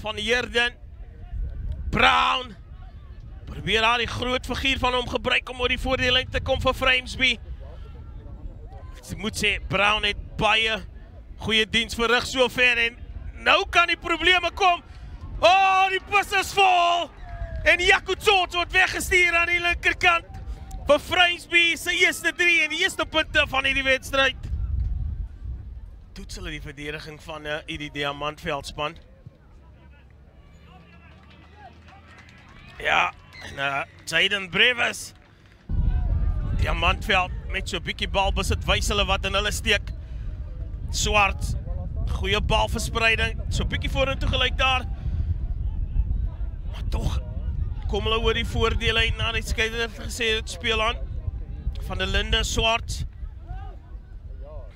van Heerden. Brown. Probeer daar die groot figuur van hom gebruik om oor die voordeellyn te kom vir Framesby. Ek moet sê, Brown het baie goeie diens verrig so ver en nou kan die probleme kom. Oh, die bus is vol. En Jaco Tsotsi word weggestuur aan die linkerkant vir Framesby se eerste 3 en die eerste punte van hierdie wedstryd. Toets hulle die verdediging van die Diamantveld span. Ja, en Jaden Brewis. Diamantveld met so 'n bietjie balbesit, wys hulle wat in hulle steek. Swart, goeie balverspreiding, so 'n bietjie vorentoe gelyk daar. Maar tog kom hulle oor die voordele na die skeier gesê het speel aan. Van der Linde, Swart.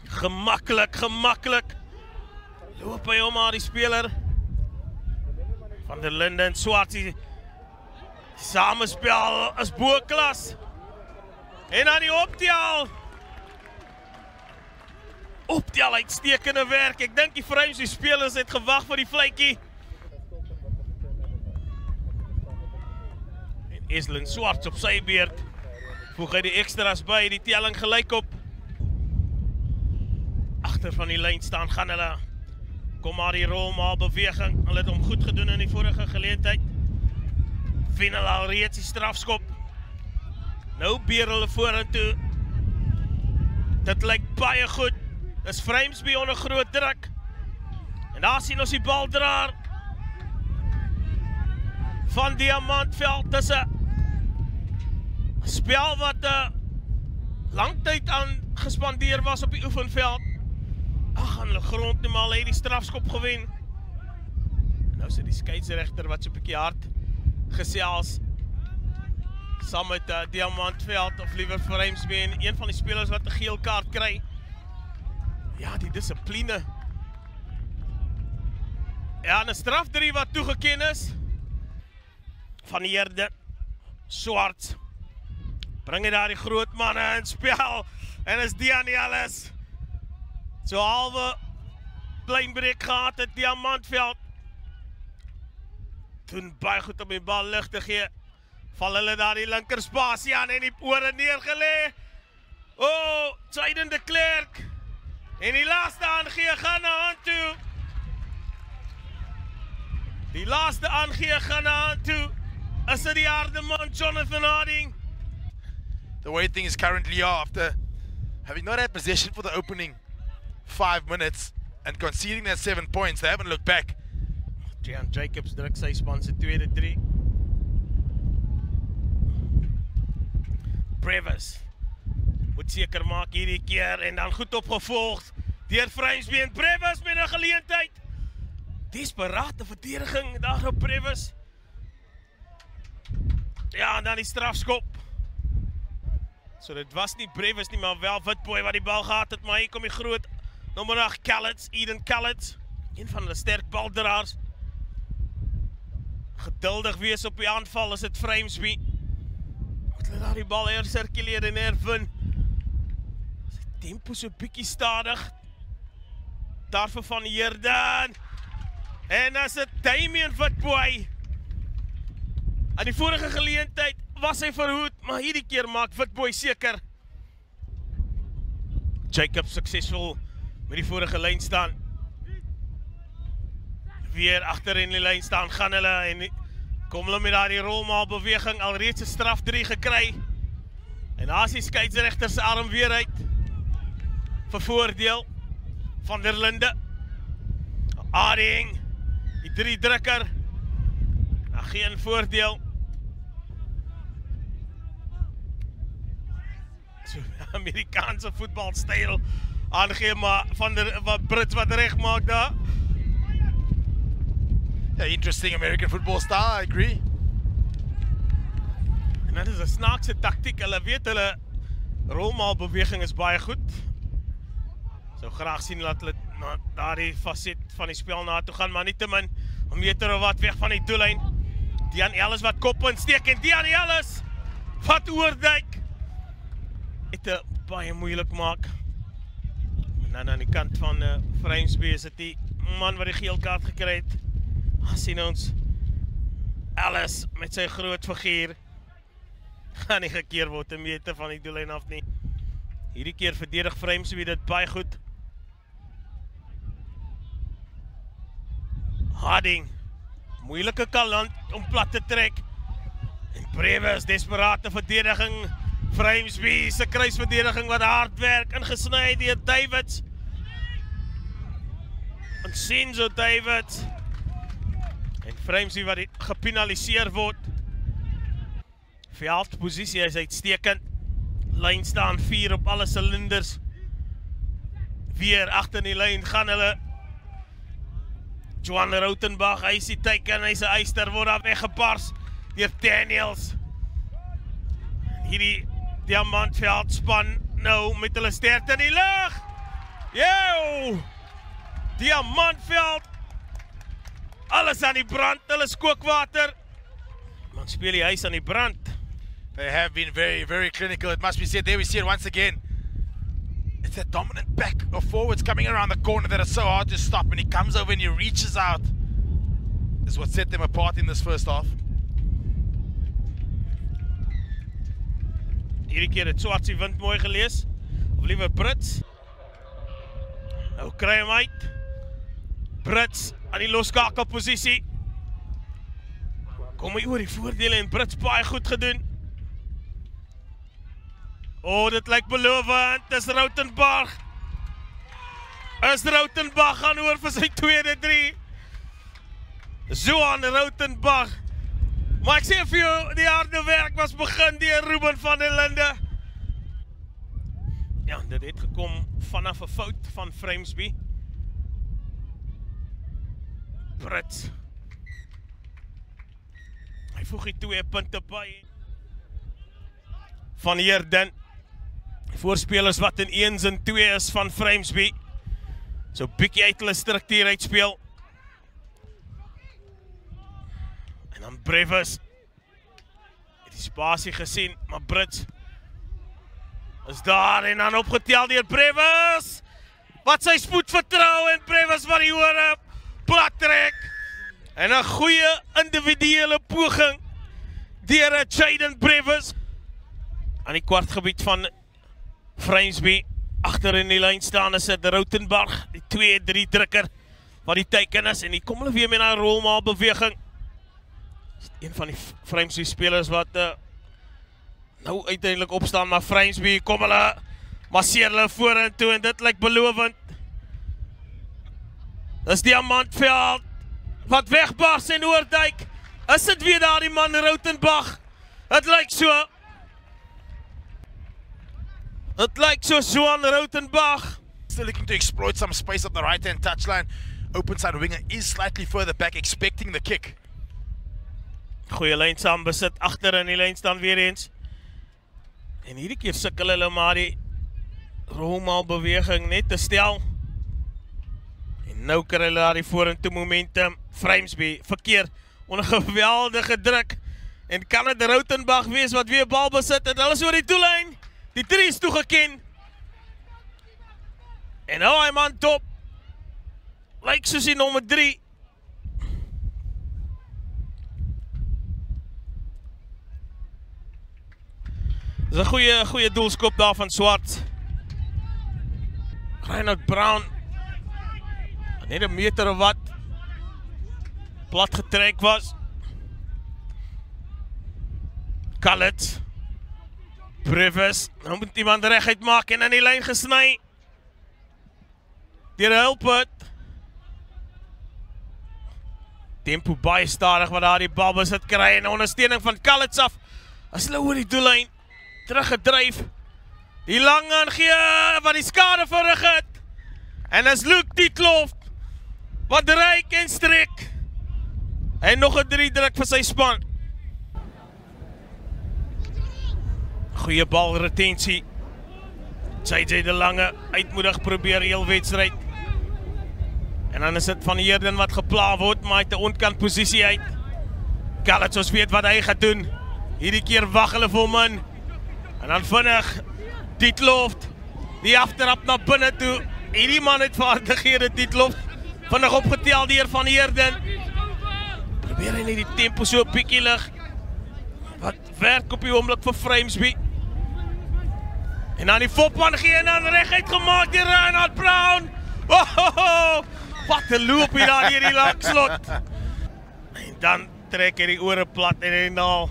Gemaklik. Loop hy om maar die speler. Van der Linde en Swart, die samespel is bo-klas. En dan die optel uitstekende werk. Ek dink die Framesby spelers het gewag vir die vletjie. En Eslin Swart op sy beurt voeg hy die extras by, die telling gelyk op. Agter van die lyn staan gaan hulle. Kom maar die rolmaal beweging. Hulle het hom goed gedoen in die vorige geleentheid. Wen hulle al reeds die strafskop. Nou beer hulle vorentoe. Dit lyk baie goed. Dis Framesby onder groot druk. En daar sien ons die baldraer van Diamantveld. Dis 'n spel wat lang tyd aan gespandeer was op die oefenveld. Ag, aan hulle grond nie maar hy die strafskop gewen. Nou sit die skeieregter wat so 'n bietjie hard gesels saam met Diamantveld of liewer Framesby en een van die spelers wat 'n geel kaart kry. Ja, die dissipline. Ja, en 'n straf 3 wat toegeken is van Heerden. Swart. Bring hy daar die groot manne in spel en is Diani alles. So halwe pleinbreek gehad het Diamantveld. Toen baie goed om die bal lig te gee. Val hulle daar die linker spasie aan en die ore neergelê. Oh, Jaden de Klerk. En die laaste aangee gaan na hand toe. Die laaste aangee gaan na hand toe. Is dit die harde man Jonathan Harding? The way things currently are, after having not had possession for the opening 5 minutes and conceding that 7 points, they haven't looked back. Jan Jacobs druk sy span se tweede 3. Brewis moet seker maak hierdie keer en dan goed opgevolg deur Framesby en Brewis met 'n geleentheid. Desperate verdediging daar op Brewis. Ja, en dan die strafskop. So dit was nie Brewis nie, maar wel Witbooi wat die bal gehad het, maar hier kom die groot nommer 8 Callets, Eden Callets, een van hulle sterk baldraers. Geduldig wees op die aanval is dit Framesby. Moet hulle daar die bal hersirkuleer en herwin. Sy tempo so bietjie stadig. Daarvoor van Heerden. En as dit Damian Witbooi. Aan die vorige geleentheid was hy verhoed, maar hierdie keer maak Witbooi seker. Jacob suksesvol met die vorige lyn staan. Weer agter in die lyn staan gaan hulle en kom hulle met daardie rolmaal beweging alreeds 'n straf 3 gekry. En daar is die skeieregter se arm weer uit vir voordeel van der Linde. Harding, die 3 drukker. Nou geen voordeel. So Amerikaanse voetbalstyl aangee, maar van der wat Brits wat reg maak daar. Yeah, interesting American football style, I agree. En dit is 'n snaakse taktiek. Hulle weet hulle rolmaalbeweging is baie goed. Sou graag sien dat hulle na daardie faset van die spel na toe gaan, maar nietemin 'n meter of wat weg van die doellyn. Dian Ellis wat kop insteek en Dian Ellis wat oorduik. Het 'n baie moeilik maak. En dan aan die kant van Framesby is dit die man wat die geel kaart gekry het. Sien ons Ellis met sy groot figuur. Gaan nie gekeer word 'n meter van die doellyn af nie. Hierdie keer verdedig Framesby dit baie goed. Harding, moeilike kalant om plat te trek. En Brewes, desperate verdediging. Framesby se kruisverdediging wat hard werk, ingesny deur Davids. En Senzo Davids. En Framesby wat gepenaliseer word. Veldposisie is uitstekend. Lyn staan 4 op alle silinders. Weer agter die lyn gaan hulle. Johan Rautenbach, hy is die teiken, hy is 'n eyster, word daar weggebars deur Daniels. Hierdie Diamantveld-span nou met hulle sterkte in die lug. Yo! Diamantveld. Alles aan die brand, hulle is kookwater. Man speel die huis aan die brand. They have been very, very clinical. It must be said. There we see it once again. It's that dominant back of forwards coming around the corner that are so hard to stop. And he comes over and he reaches out. This is what set them apart in this first half. Hierdie keer het Swartsie wind mooi gelees. Of liever Brits. Nou kry hom uit. Brits aan die loskakelposisie. Kom hy oor die voordele en Brits baie goed gedoen. Dit lyk belovend, dis Rautenbach. Gaan oor vir sy tweede 3. Johan Rautenbach. Maar ek sê vir jou, die harde werk was begin deur Ruben van der Linde. Ja, dit het gekom vanaf 'n fout van Framesby. Brits. Hy voeg die 2 punte by. Van Heerden. Voorspelers wat in 1s en 2 is van Framesby. So bietjie uit hulle struktuur uitspeel. En dan Brewes. Het die spasie gesien, maar Brits is daar en dan opgetel deur Brewes. Wat sy spoed vertrou en Brewes wat die hore plat trek. En 'n goeie individuele poging deur Jaden Brewes. Aan die kwartgebied van Framesby. Agter in die lyn staan is dit Rautenbach, die 2-3 drukker wat die teiken is. En die kom hulle weer met 'n rolmaal beweging. Een van die Framesby spelers wat nou uiteindelik opstaan, maar Framesby kom hulle masseer hulle vorentoe en dit lyk belovend. Dis Diamantveld wat wegbars en oorduik. Is dit weer daar die man Rautenbach? Het lyk so. Het lyk so Johan Rautenbach. Still looking to exploit some space up the right-hand touchline. Open side winger is slightly further back, expecting the kick. Goeie lyn saam besit, agter in die lyn staan weer eens. En hierdie keer sukkel hulle maar die rolmaal beweging net te stel. En nou kry hulle daar die vorentoe momentum. Framesby verkeer onder geweldige druk. En kan dit Rautenbach wees wat weer bal besit en hulle is oor die doellyn. Die 3 is toegeken. En nou hy man top. Lyk soos die nommer 3. Dis 'n goeie doelskop daar van Swart. Reinhard Brown. Net 'n meter of wat. Plat getrek was. Kallets. Brewes. Nou moet iemand reguit maak en in die lyn gesny. Deur Hulpert. Tempo baie stadig wat daar die bal besit kry en ondersteuning van Kallets af. As hulle oor die doellyn teruggedryf. Die lang aangee wat die skade verrig het. En as Luke Dietlof wat ryk en strek. En nog 'n 3 druk vir sy span. Goeie balretensie. JJ de Lange uitmoedig probeer heel wedstryd. En dan is dit van Heerden wat gepla word, maar hy het 'n ontkant posisie uit. Kallets ons weet wat hy gaan doen. Hierdie keer wag hulle vir hom in. En dan vinnig Dietlof die aftrap na binne toe. Hierdie man het vaardighede Dietlof vinnig opgetel deur van Heerden. Probeer hy net die tempo so 'n bietjie lig. Wat werk op die oomblik vir Framesby. En dan die Fopman gee en dan reguit gemaak deur Reinhard Brown. Oh, wat 'n loop hier daar deur die langslot. En dan trek hy die ore plat en Rendal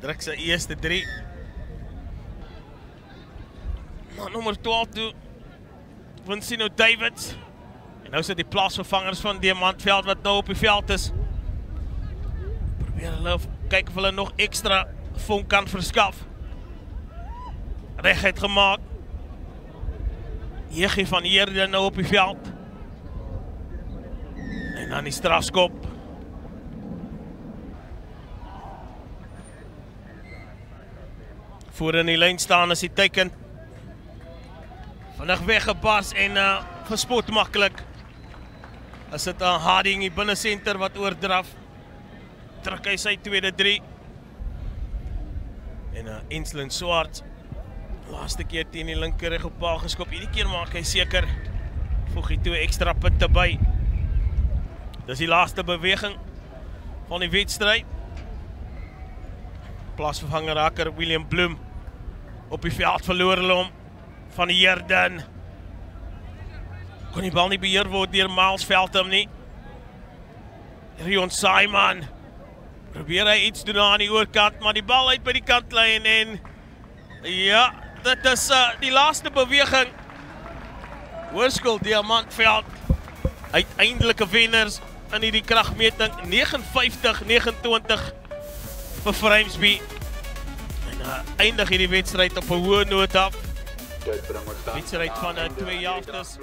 druk sy eerste 3. Maar nommer 12 toe, Vincino Davids. En nou sit die plaasvervangers van Diamantveld wat nou op die veld is. Probeer hulle kyk of hulle nog ekstra vonk kan verskaf. Reguit gemaak. Jegie van Heerden nou op die veld. En dan die strafskop. Voor in die lyn staan is die teken. Vinnig weggebars en gespot maklik. Is dit 'n Harding die binnensenter wat oordraf. Druk hy sy tweede 3. En Enslin Swart. Laaste keer teen die linker op paal geskop. Hierdie keer maak hy seker. Voeg hy 2 ekstra punte by. Dis die laaste beweging van die wedstryd. Plaasvervanger raker William Bloem. Op die veld verloor hulle hom. Van Heerden. Kon die bal nie beheer word deur Miles Veldham nie. Rion Simon. Probeer hy iets doen aan die oorkant, maar die bal uit by die kantlyn en ja, dit is die laaste beweging. Hoërskool Diamantveld. Uiteindelike wenners in hierdie kragmeting 59-29 vir Framesby. En eindig hierdie wedstryd op 'n hoë noot af. Wedstryd van 2 helftes.